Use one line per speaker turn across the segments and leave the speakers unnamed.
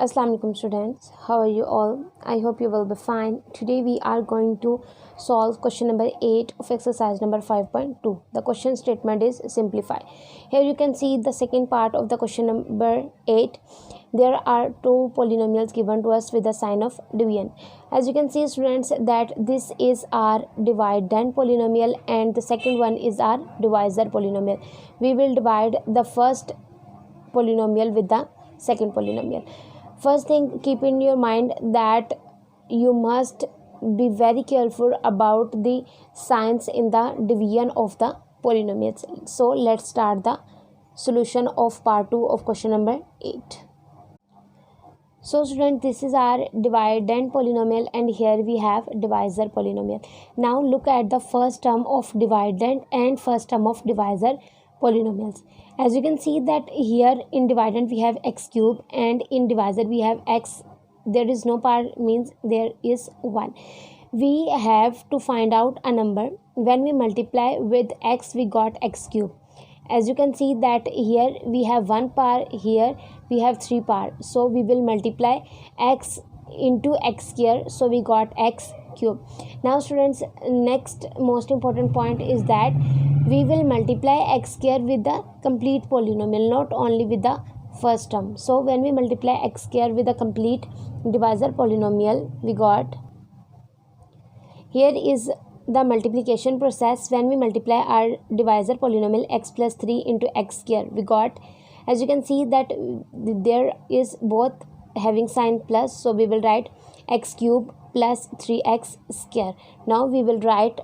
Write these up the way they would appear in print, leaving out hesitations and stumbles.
Assalamu alaikum students, how are you all? I hope you will be fine. Today we are going to solve question number 8 of exercise number 5.2. The question statement is simplify. Here you can see the second part of the question number 8. There are two polynomials given to us with the sign of division. As you can see students that this is our dividend polynomial and the second one is our divisor polynomial. We will divide the first polynomial with the second polynomial. First thing, keep in your mind that you must be very careful about the signs in the division of the polynomials. So let's start the solution of part 2 of question number 8. So student, this is our dividend polynomial and here we have divisor polynomial. Now look at the first term of dividend and first term of divisor polynomials. As you can see that here in dividend we have x cube and in divisor we have x. There is no part, means there is 1. We have to find out a number. When we multiply with x we got x cube. As you can see that here we have 1 power, here we have 3 power. So we will multiply x into x square. So we got x cube. Now students, next most important point is that we will multiply x square with the complete polynomial, not only with the first term. So when we multiply x square with the complete divisor polynomial, we got, here is the multiplication process. When we multiply our divisor polynomial x plus 3 into x square, we got, as you can see that there is both having sign plus, so we will write x cube plus 3x square. Now we will write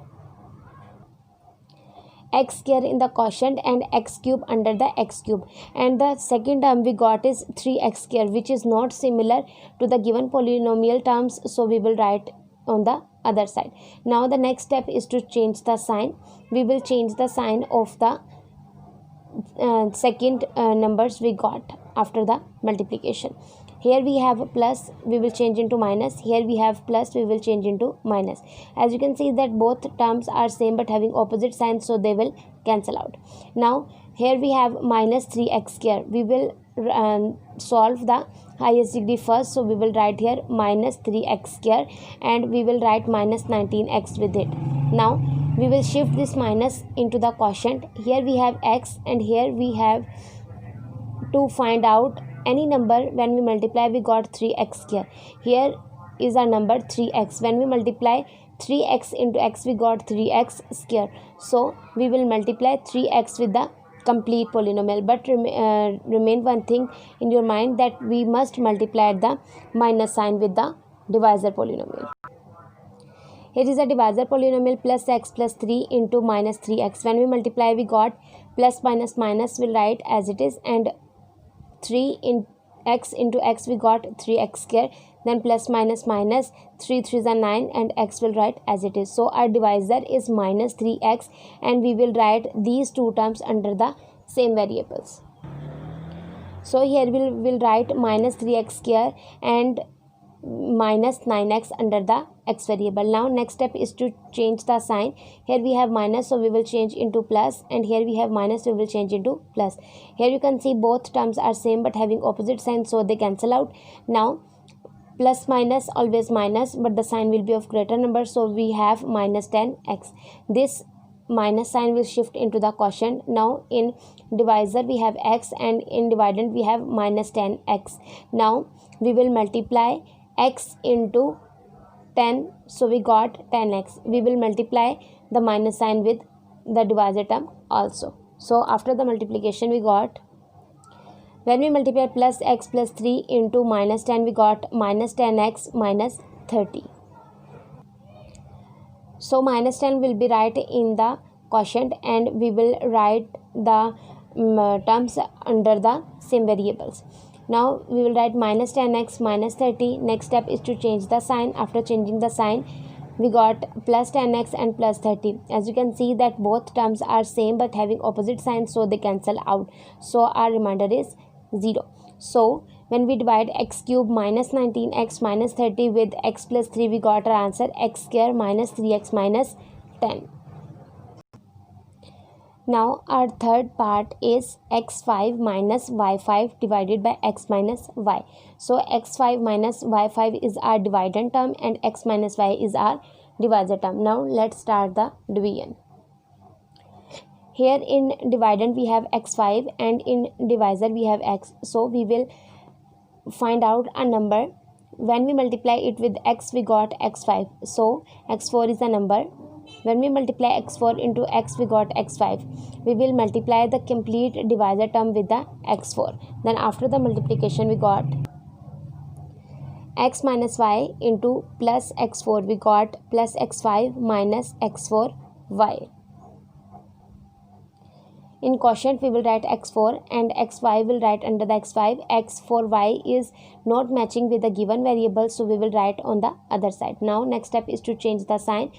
x square in the quotient and x cube under the x cube, and the second term we got is 3x square, which is not similar to the given polynomial terms, so we will write on the other side. Now the next step is to change the sign. We will change the sign of the second numbers we got after the multiplication. Here we have a plus, we will change into minus. Here we have plus, we will change into minus. As you can see that both terms are same but having opposite signs, so they will cancel out. Now here we have minus 3x square. We will solve the highest degree first, so we will write here minus 3x square and we will write minus 19x with it. Now we will shift this minus into the quotient. Here we have x and here we have to find out any number. When we multiply we got 3x square. Here is our number 3x. When we multiply 3x into x we got 3x square. So we will multiply 3x with the complete polynomial, but remain one thing in your mind that we must multiply the minus sign with the divisor polynomial. Here is a divisor polynomial plus x plus 3 into minus 3x. When we multiply we got plus minus minus, will write as it is, and 3 in x into x we got 3x square, then plus minus minus, 3 3s are 9 and x will write as it is. So our divisor is minus 3x and we will write these two terms under the same variables. So here we will write minus 3x square and minus 9x under the x variable. Now next step is to change the sign. Here we have minus, so we will change into plus, and here we have minus, we will change into plus. Here you can see both terms are same but having opposite signs, so they cancel out. Now plus minus always minus, but the sign will be of greater number, so we have minus 10x. This minus sign will shift into the quotient. Now in divisor we have x and in dividend we have minus 10x. Now we will multiply x into 10, so we got 10x. We will multiply the minus sign with the divisor term also. So after the multiplication we got, when we multiply plus x plus 3 into minus 10 we got minus 10x minus 30. So minus 10 will be right in the quotient and we will write the terms under the same variables. Now we will write minus 10x minus 30. Next step is to change the sign. After changing the sign we got plus 10x and plus 30. As you can see that both terms are same but having opposite signs, so they cancel out. So our remainder is 0. So when we divide x cube minus 19x minus 30 with x plus 3, we got our answer x square minus 3x minus 10. Now our third part is x5 minus y5 divided by x minus y. So x5 minus y5 is our dividend term and x minus y is our divisor term. Now let's start the division. Here in dividend we have x5 and in divisor we have x. So we will find out a number. When we multiply it with x we got x5. So x4 is a number. When we multiply x4 into x, we got x5. We will multiply the complete divisor term with the x4. Then after the multiplication, we got x minus y into plus x4. We got plus x5 minus x4y. In quotient, we will write x4 and xy will write under the x5. x4y is not matching with the given variable, so we will write on the other side. Now, next step is to change the sign.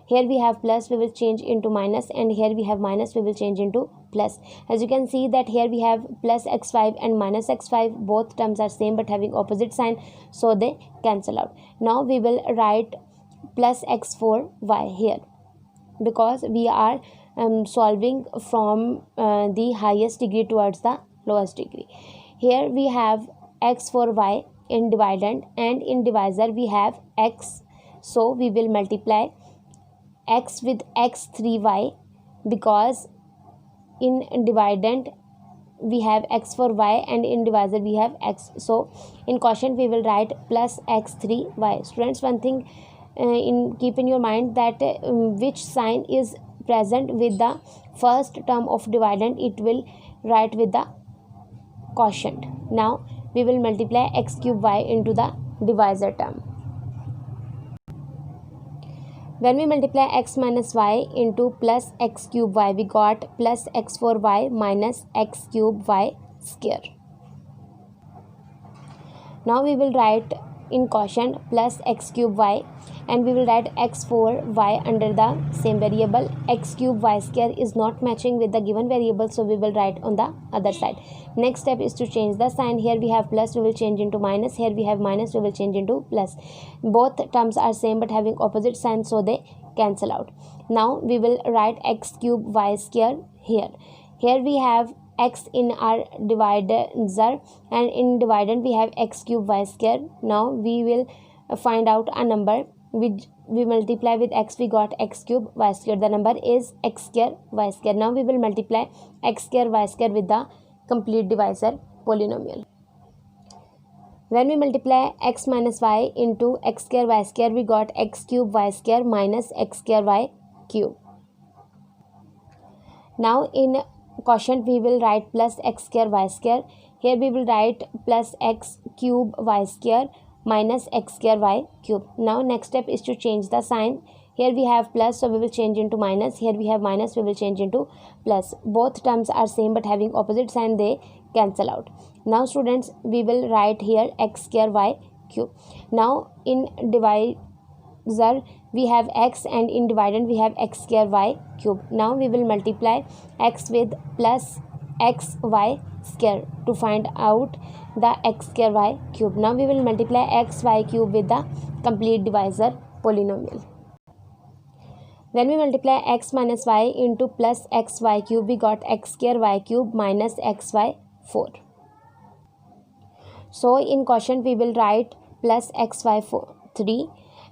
Here we have plus, we will change into minus, and here we have minus, we will change into plus. As you can see that here we have plus x5 and minus x5. Both terms are same but having opposite sign, so they cancel out. Now we will write plus x4y here because we are solving from the highest degree towards the lowest degree. Here we have x4y in dividend and in divisor we have x. So we will multiply x with x3y because in dividend we have x4y and in divisor we have x. So in quotient we will write plus x3y. Students, one thing keep in your mind that which sign is present with the first term of dividend, it will write with the quotient. Now we will multiply x cube y into the divisor term. When we multiply x minus y into plus x cube y, we got plus x4y minus x cube y square. Now we will write in quotient plus x cube y and we will write x4y under the same variable. X cube y square is not matching with the given variable, so we will write on the other side. Next step is to change the sign. Here we have plus, we will change into minus. Here we have minus, we will change into plus. Both terms are same but having opposite signs, so they cancel out. Now we will write x cube y square here. Here we have x in our divisor and in dividend we have x cube y square. Now we will find out a number which we multiply with x, we got x cube y square. The number is x square y square. Now we will multiply x square y square with the complete divisor polynomial. When we multiply x minus y into x square y square, we got x cube y square minus x square y cube. Now in quotient we will write plus x square y square. Here we will write plus x cube y square minus x square y cube. Now next step is to change the sign. Here we have plus, so we will change into minus. Here we have minus, we will change into plus. Both terms are same but having opposite sign, they cancel out. Now students, we will write here x square y cube. Now in divisor we have x and in dividend we have x square y cube. Now we will multiply x with plus x y square to find out the x square y cube. Now we will multiply x y cube with the complete divisor polynomial. When we multiply x minus y into plus x y cube, we got x square y cube minus x y 4. So in quotient we will write plus x y 3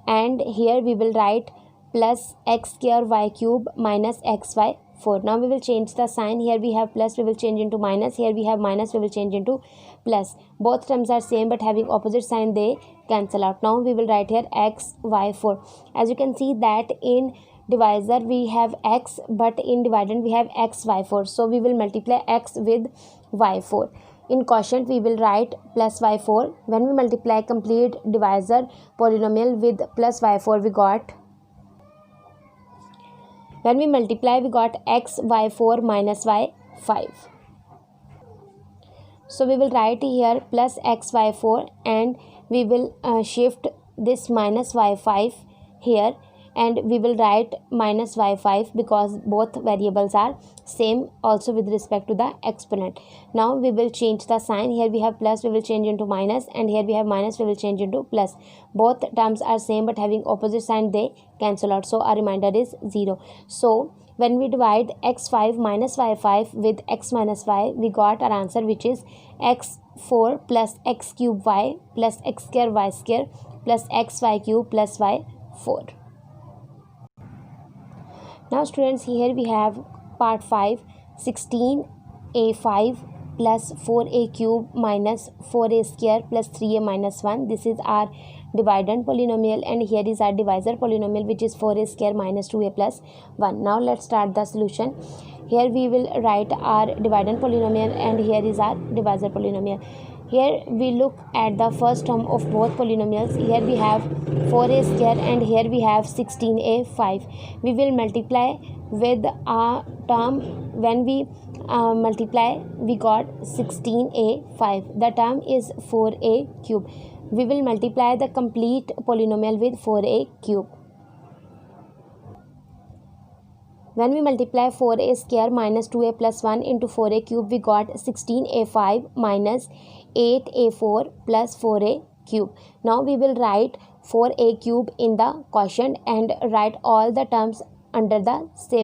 and here we will write plus x square y cube minus x y 4. Now we will change the sign. Here we have plus, we will change into minus. Here we have minus, we will change into plus. Both terms are same but having opposite sign, they cancel out. Now we will write here x y 4. As you can see that in divisor we have x but in dividend we have x y 4. So we will multiply x with y 4. In quotient we will write plus y 4. When we multiply complete divisor polynomial with plus y 4, we got, when we multiply we got x y 4 minus y 5. So we will write here plus x y 4 and we will shift this minus y 5 here and we will write minus y 5 because both variables are same also with respect to the exponent. Now we will change the sign. Here we have plus, we will change into minus and here we have minus, we will change into plus. Both terms are same but having opposite sign, they cancel out. So our remainder is 0. So When we divide x5 minus y5 with x minus y, we got our answer, which is x4 plus x cube y plus x square y square plus xy cube plus y4. Now students, here we have part 5, 16a5 plus 4a cube minus 4a square plus 3a minus 1. This is our dividend polynomial, and here is our divisor polynomial, which is 4a square minus 2a plus 1. Now let's start the solution. Here we will write our dividend polynomial, and here is our divisor polynomial. Here we look at the first term of both polynomials. Here we have 4a square and here we have 16a5. We will multiply with a term. When we multiply, we got 16a5. The term is 4a cube. We will multiply the complete polynomial with 4a cube. When we multiply 4a square minus 2a plus 1 into 4a cube, we got 16a5 minus 8a4 plus 4a cube. Now we will write 4a cube in the quotient and write all the terms under the same.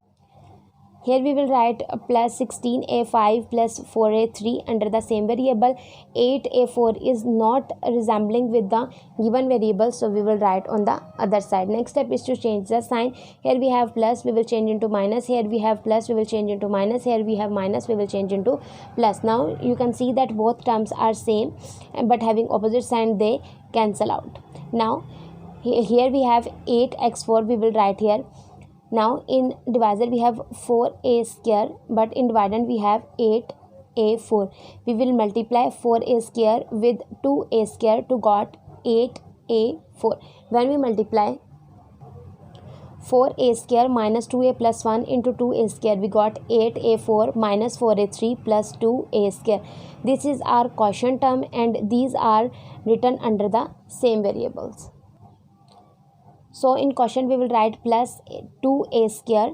Here we will write plus 16a5 plus 4a3 under the same variable. 8a4 is not resembling with the given variable, so we will write on the other side. Next step is to change the sign. Here we have plus, we will change into minus. Here we have plus, we will change into minus. Here we have minus, we will change into plus. Now you can see that both terms are same but having opposite sign, they cancel out. Now here we have 8x4, we will write here. Now in divisor we have 4a square, but in dividend we have 8a4. We will multiply 4a square with 2a square to got 8a4. When we multiply 4a square minus 2a plus 1 into 2a square, we got 8a4 minus 4a3 plus 2a square. This is our quotient term and these are written under the same variables. So in quotient we will write plus 2a square.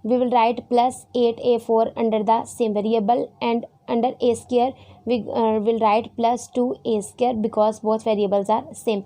We will write plus 8a4 under the same variable, and under a square we will write plus 2a square because both variables are same.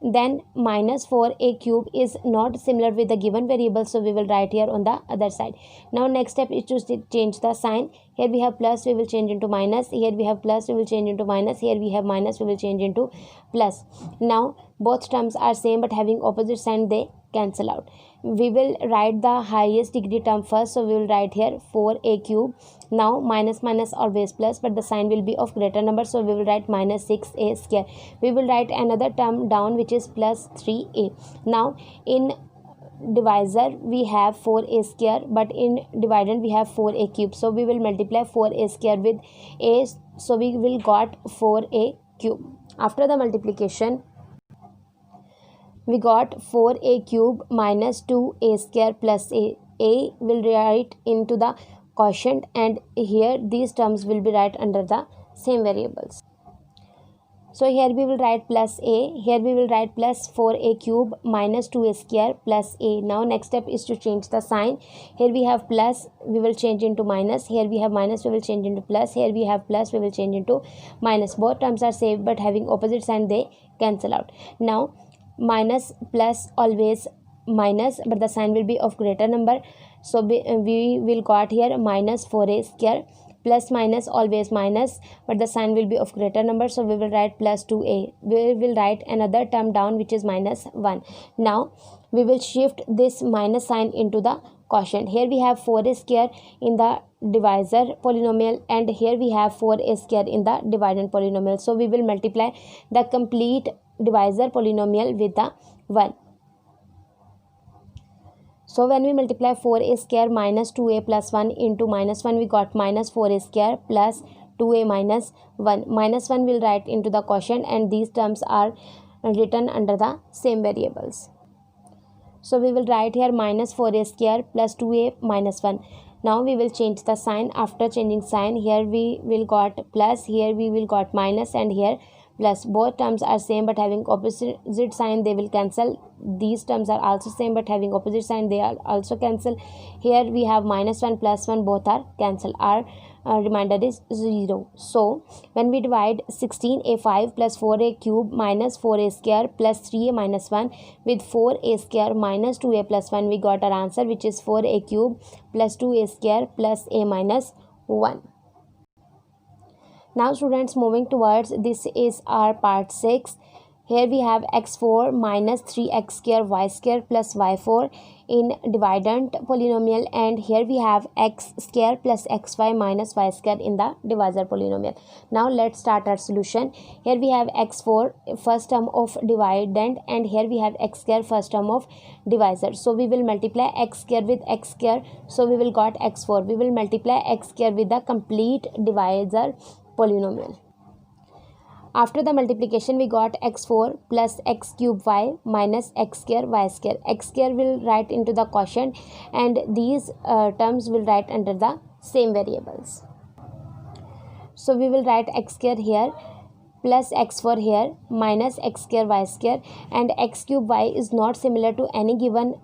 Then minus 4a cube is not similar with the given variable, so we will write here on the other side. Now next step is to change the sign. Here we have plus, we will change into minus. Here we have plus, we will change into minus. Here we have minus, we will change into plus. Now both terms are same but having opposite sign, they cancel out. We will write the highest degree term first, so we will write here 4a cube. Now minus minus always plus, but the sign will be of greater number, so we will write minus 6a square. We will write another term down, which is plus 3a. Now in divisor we have 4a square, but in dividend we have 4a cube, so we will multiply 4a square with a, so we will got 4a cube. After the multiplication, we got 4a cube minus 2a square plus a. A will write into the quotient, and here these terms will be right under the same variables. So here we will write plus a. Here we will write plus 4a cube minus 2a square plus a. Now next step is to change the sign. Here we have plus, we will change into minus. Here we have minus, we will change into plus. Here we have plus, we will change into minus. Both terms are same but having opposite sign, they cancel out. Now minus plus always minus, but the sign will be of greater number, so we will got here minus 4a square. Plus minus always minus, but the sign will be of greater number, so we will write plus 2a. We will write another term down, which is minus 1. Now we will shift this minus sign into the quotient. Here we have 4a square in the divisor polynomial, and here we have 4a square in the dividend polynomial, so we will multiply the complete divisor polynomial with the 1. So when we multiply 4a square minus 2a plus 1 into minus 1, we got minus 4a square plus 2a minus 1. Minus 1 will write into the quotient, and these terms are written under the same variables. So we will write here minus 4a square plus 2a minus 1. Now we will change the sign. After changing sign, here we will got plus, here we will got minus, and here plus. Both terms are same but having opposite sign, they will cancel. These terms are also same but having opposite sign, they are also cancel. Here we have minus 1 plus 1, both are cancel. Our remainder is 0. So when we divide 16a5 plus 4a cube minus 4a square plus 3a minus 1 with 4a square minus 2a plus 1, we got our answer, which is 4a cube plus 2a square plus a minus 1. Now students, moving towards, this is our part 6. Here we have x4 minus 3x square y square plus y4 in dividend polynomial, and here we have x square plus xy minus y square in the divisor polynomial. Now let's start our solution. Here we have x4 first term of dividend, and here we have x square first term of divisor. So we will multiply x square with x square, so we will got x4. We will multiply x square with the complete divisor polynomial. After the multiplication, we got x4 plus x cube y minus x square y square. X square will write into the quotient, and these terms will write under the same variables. So we will write x square here plus x4 here minus x square y square, and x cube y is not similar to any given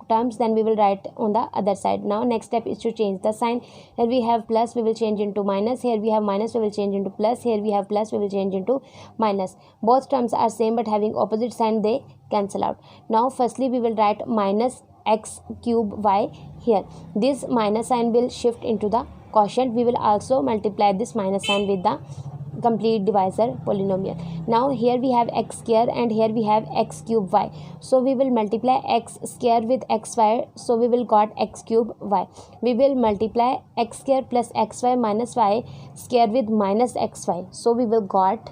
terms, then we will write on the other side. Now next step is to change the sign. Here we have plus, we will change into minus. Here we have minus, we will change into plus. Here we have plus, we will change into minus. Both terms are same but having opposite sign, they cancel out. Now firstly we will write minus x cube y here. This minus sign will shift into the quotient. We will also multiply this minus sign with the complete divisor polynomial. Now here we have x square and here we have x cube y, so we will multiply x square with xy, so we will got x cube y. We will multiply x square plus xy minus y square with minus xy, so we will got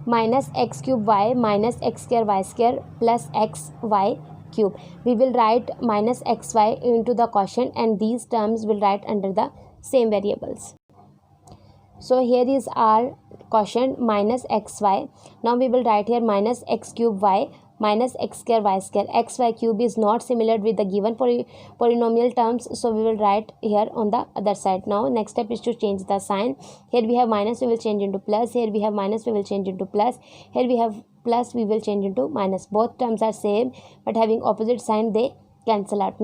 minus x cube y minus x square y square plus xy cube. We will write minus xy into the quotient, and these terms will write under the same variables. So here is our quotient minus xy. Now we will write here minus x cube y minus x square y square. Xy cube is not similar with the given polynomial terms, so we will write here on the other side. Now next step is to change the sign. Here we have minus, we will change into plus. Here we have minus, we will change into plus. Here we have plus, we will change into minus. Both terms are same but having opposite sign, they cancel out.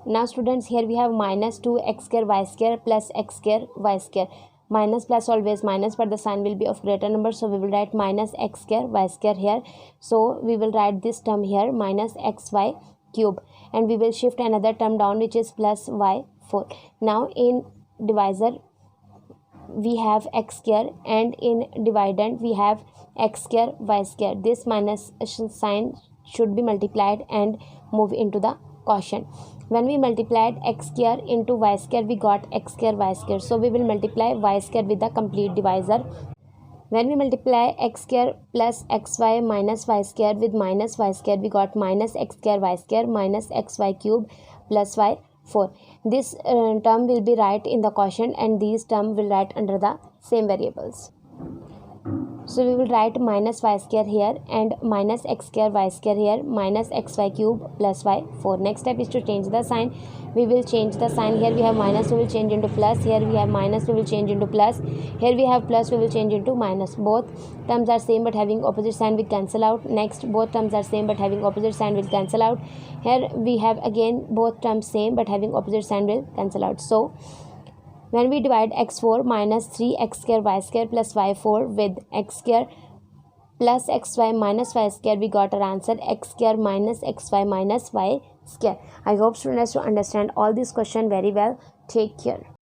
Now students, here we have minus 2x square y square plus x square y square. Minus plus always minus, but the sign will be of greater number, so we will write minus x square y square here. So we will write this term here minus xy cube, and we will shift another term down, which is plus y4. Now in divisor we have x square, and in dividend we have x square y square. This minus sign should be multiplied and move into the quotient. When we multiplied x square into y square, we got x square y square, so we will multiply y square with the complete divisor. When we multiply x square plus xy minus y square with minus y square, we got minus x square y square minus xy cube plus y4. This term will be right in the quotient, and these term will write under the same variables. So we will write minus y square here and minus x square y square here minus xy cube plus y4. Next step is to change the sign. We will change the sign. Here we have minus, we will change into plus. Here we have minus, we will change into plus. Here we have plus, we will change into minus. Both terms are same but having opposite sign, will cancel out. Next, both terms are same but having opposite sign, will cancel out. Here we have again both terms same but having opposite sign, will cancel out. So when we divide x4 minus 3x square y square plus y4 with x square plus xy minus y square, we got our answer x square minus xy minus y square. I hope students to understand all these questions very well. Take care.